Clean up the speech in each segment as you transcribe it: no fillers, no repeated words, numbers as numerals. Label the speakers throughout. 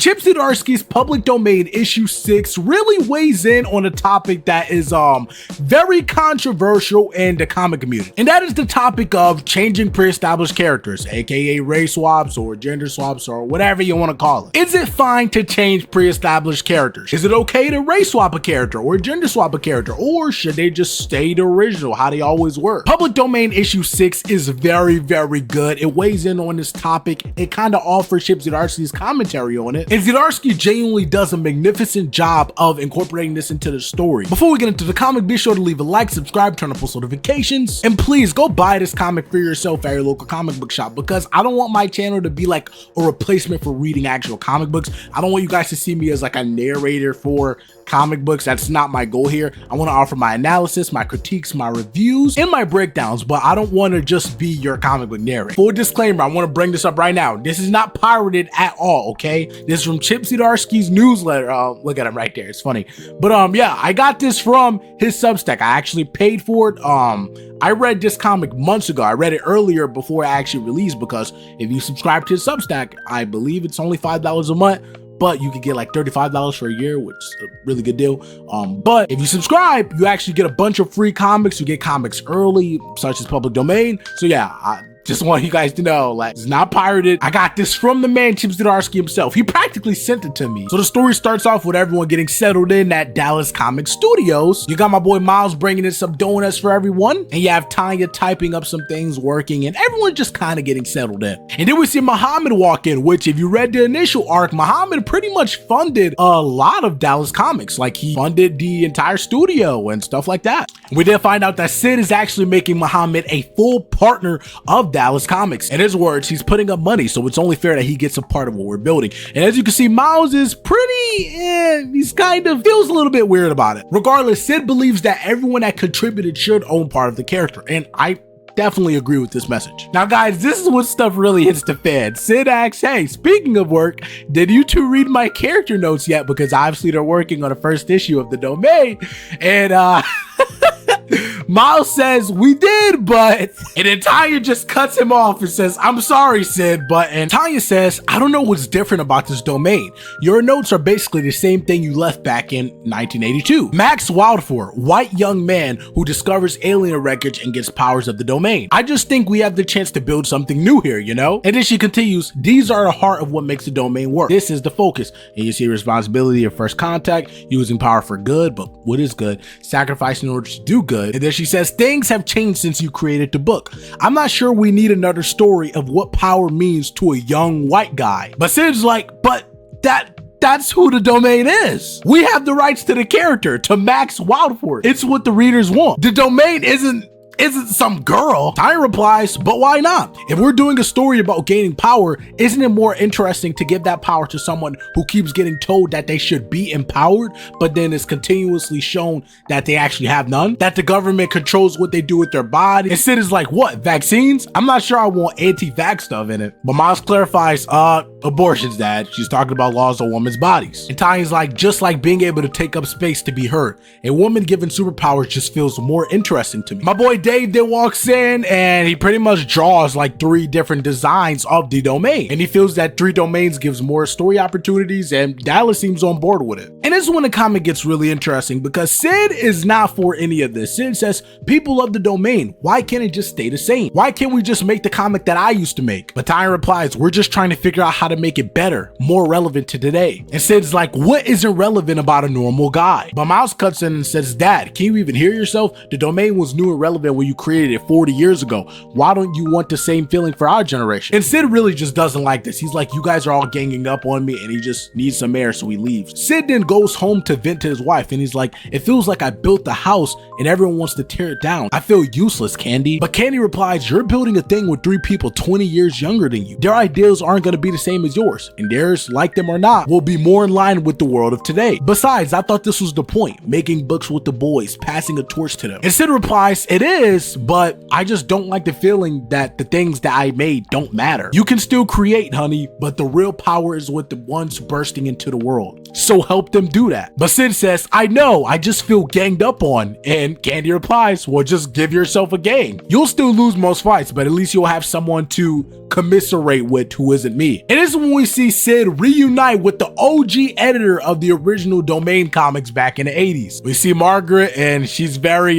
Speaker 1: Chip Zdarsky's Public Domain issue 6 really weighs in on a topic that is very controversial in the comic community, and that is the topic of changing pre-established characters, aka race swaps or gender swaps or whatever you want to call it. Is it fine to change pre-established characters? Is it okay to race swap a character or gender swap a character, or should they just stay the original, how they always were? Public Domain issue 6 is very good. It weighs in on this topic. It kind of offers Chip Zdarsky's commentary on it, and Zdarsky genuinely does a magnificent job of incorporating this into the story. Before we get into the comic, be sure to leave a like, subscribe, turn on post notifications, and please go buy this comic for yourself at your local comic book shop, because I don't want my channel to be like a replacement for reading actual comic books. I don't want you guys to see me as like a narrator for comic books. That's not my goal here. I want to offer my analysis, my critiques, my reviews, and my breakdowns, but I don't want to just be your comic book narrator. Full disclaimer, I want to bring this up right now. This is not pirated at all, okay? This is from Chip Zdarsky's newsletter. Look at him right there. It's funny. But yeah, I got this from his Substack. I actually paid for it. I read this comic months ago. I read it earlier before it actually released, because if you subscribe to his Substack, I believe it's only $5 a month, but you could get like $35 for a year, which is a really good deal. But if you subscribe, you actually get a bunch of free comics. You get comics early, such as Public Domain. So yeah, I just want you guys to know, like, it's not pirated. I got this from the man Chip Zdarsky himself. He practically sent it to me. So the story starts off with everyone getting settled in at Dallas Comic Studios. You got my boy Miles bringing in some donuts for everyone, and you have Tanya typing up some things, working, and everyone just kind of getting settled in. And then we see Muhammad walk in, which, if you read the initial arc, Muhammad pretty much funded a lot of Dallas Comics. Like, he funded the entire studio and stuff like that. We then find out that Sid is actually making Muhammad a full partner of Dallas Comics. In his words, he's putting up money, so it's only fair that he gets a part of what we're building. And as you can see, Miles is he's kind of feels a little bit weird about it. Regardless, Sid believes that everyone that contributed should own part of the character, and I definitely agree with this message. Now guys, this is when stuff really hits the fan. Sid asks, hey, speaking of work, did you two read my character notes yet? Because obviously they're working on the first issue of the Domain, and Miles says, we did, but, and then Tanya just cuts him off and says, I'm sorry, Sid, but, and Tanya says, I don't know what's different about this Domain. Your notes are basically the same thing you left back in 1982. Max Wildfor, white young man who discovers alien wreckage and gets powers of the Domain. I just think we have the chance to build something new here, you know? And then she continues, these are the heart of what makes the Domain work. This is the focus. And you see responsibility of first contact, using power for good, but what is good? Sacrifice in order to do good. And then she says, things have changed since you created the book. I'm not sure we need another story of what power means to a young white guy. But Sid's like, but that's who the Domain is. We have the rights to the character, to Max Wildfor. It's what the readers want. The Domain isn't some girl. Tanya replies, but why not? If we're doing a story about gaining power, isn't it more interesting to give that power to someone who keeps getting told that they should be empowered, but then is continuously shown that they actually have none? That the government controls what they do with their body? And Sid is like, what, vaccines? I'm not sure I want anti-vax stuff in it. But Miles clarifies, abortions, Dad. She's talking about laws on women's bodies. And Tanya's like, just like being able to take up space to be heard. A woman given superpowers just feels more interesting to me. My boy Dave then walks in and he pretty much draws like 3 different designs of the Domain. And he feels that 3 domains gives more story opportunities, and Dallas seems on board with it. And this is when the comic gets really interesting, because Sid is not for any of this. Sid says, people love the Domain. Why can't it just stay the same? Why can't we just make the comic that I used to make? But Tanya replies, we're just trying to figure out how to make it better, more relevant to today. And Sid's like, what isn't relevant about a normal guy? But Miles cuts in and says, Dad, can you even hear yourself? The Domain was new and relevant when you created it 40 years ago. Why don't you want the same feeling for our generation? And Sid really just doesn't like this. He's like, you guys are all ganging up on me, and he just needs some air, so he leaves. Sid then goes home to vent to his wife, and he's like, it feels like I built the house and everyone wants to tear it down. I feel useless, Candy. But Candy replies, you're building a thing with 3 people 20 years younger than you. Their ideals aren't going to be the same as yours, and theirs, like them or not, will be more in line with the world of today. Besides, I thought this was the point, making books with the boys, passing a torch to them. And Sid replies, it is, but I just don't like the feeling that the things that I made don't matter. You can still create, honey, but the real power is with the ones bursting into the world. so help them do that. But Sid says, I know, I just feel ganged up on. And Candy replies, well, just give yourself a gang. You'll still lose most fights, but at least you'll have someone to commiserate with who isn't me. And this is when we see Sid reunite with the OG editor of the original Domain comics back in the 80s. We see Margaret, and she's very,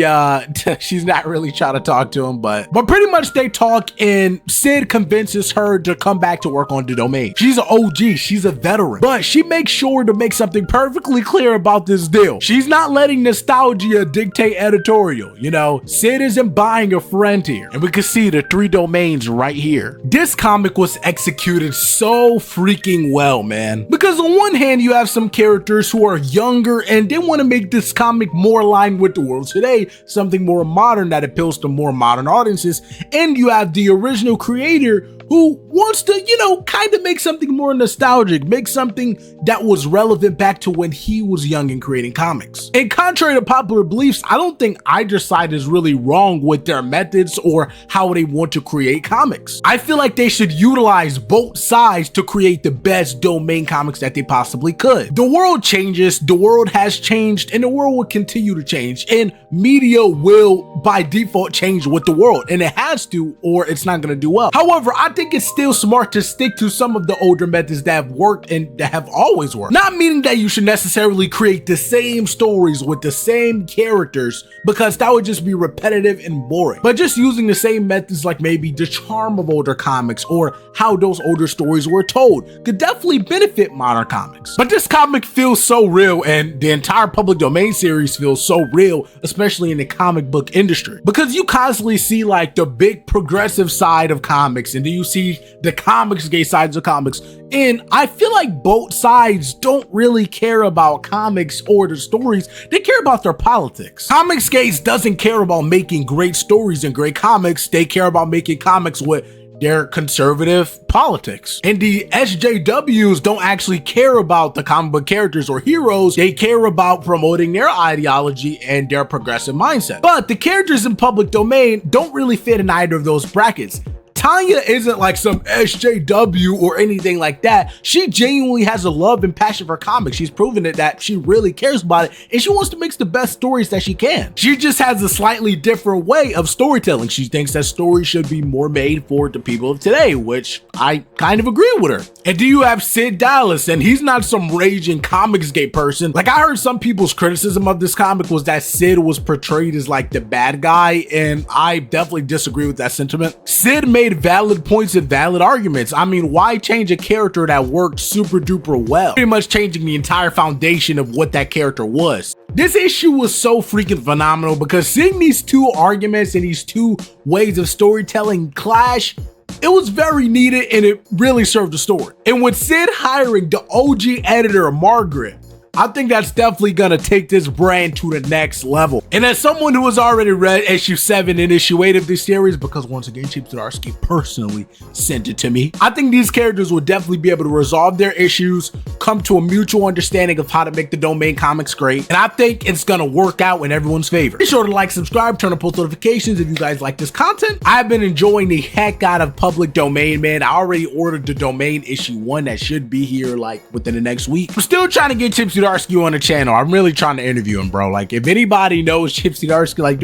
Speaker 1: she's not really trying to talk to him, but pretty much they talk, and Sid convinces her to come back to work on the Domain. She's an OG, she's a veteran, but she makes sure to make something perfectly clear about this deal. She's not letting nostalgia dictate editorial. You know, Sid isn't buying a friend here, and we can see the 3 domains right here. This comic was executed so freaking well, man, because on one hand you have some characters who are younger and they want to make this comic more aligned with the world today, something more modern that appeals to more modern audiences, and you have the original creator who wants to, you know, kind of make something more nostalgic, make something that was relevant back to when he was young and creating comics. And contrary to popular beliefs, I don't think either side is really wrong with their methods or how they want to create comics. I feel like they should utilize both sides to create the best Domain comics that they possibly could. The world changes, the world has changed, and the world will continue to change, and media will by default change with the world, and it has to, or it's not going to do well. However, I think it's still smart to stick to some of the older methods that have worked and that have always worked. Not meaning that you should necessarily create the same stories with the same characters, because that would just be repetitive and boring, but just using the same methods, like maybe the charm of older comics or how those older stories were told, could definitely benefit modern comics. But this comic feels so real, and the entire Public Domain series feels so real, especially in the comic book industry, because you constantly see like the big progressive side of comics, and then you see the comics gay sides of comics, and I feel like both sides don't really care about comics or the stories, they care about their politics. Comics gays doesn't care about making great stories and great comics, they care about making comics with their conservative politics. And the SJWs don't actually care about the comic book characters or heroes, they care about promoting their ideology and their progressive mindset. But the characters in Public Domain don't really fit in either of those brackets. Tanya isn't like some SJW or anything like that. She genuinely has a love and passion for comics. She's proven it that she really cares about it, and she wants to make the best stories that she can. She just has a slightly different way of storytelling. She thinks that stories should be more made for the people of today, which I kind of agree with her. And do you have Sid Dallas, and he's not some raging comics gay person. Like, I heard some people's criticism of this comic was that Sid was portrayed as like the bad guy, and I definitely disagree with that sentiment. Sid made valid points and valid arguments. I mean, why change a character that worked super duper well? Pretty much changing the entire foundation of what that character was. This issue was so freaking phenomenal because seeing these two arguments and these two ways of storytelling clash, it was very needed and it really served the story. And with Sid hiring the OG editor, Margaret, I think that's definitely gonna take this brand to the next level. And as someone who has already read issue 7 and issue 8 of this series, because once again, Chief Zdarsky personally sent it to me, I think these characters will definitely be able to resolve their issues, come to a mutual understanding of how to make the Domain comics great, and I think it's gonna work out in everyone's favor. Be sure to like, subscribe, turn on post notifications if you guys like this content. I've been enjoying the heck out of Public Domain, man. I already ordered the Domain issue 1 that should be here like within the next week. I'm still trying to get Chief Zdarsky on the channel. I'm really trying to interview him, bro. Like, if anybody knows Chief Zdarsky, like,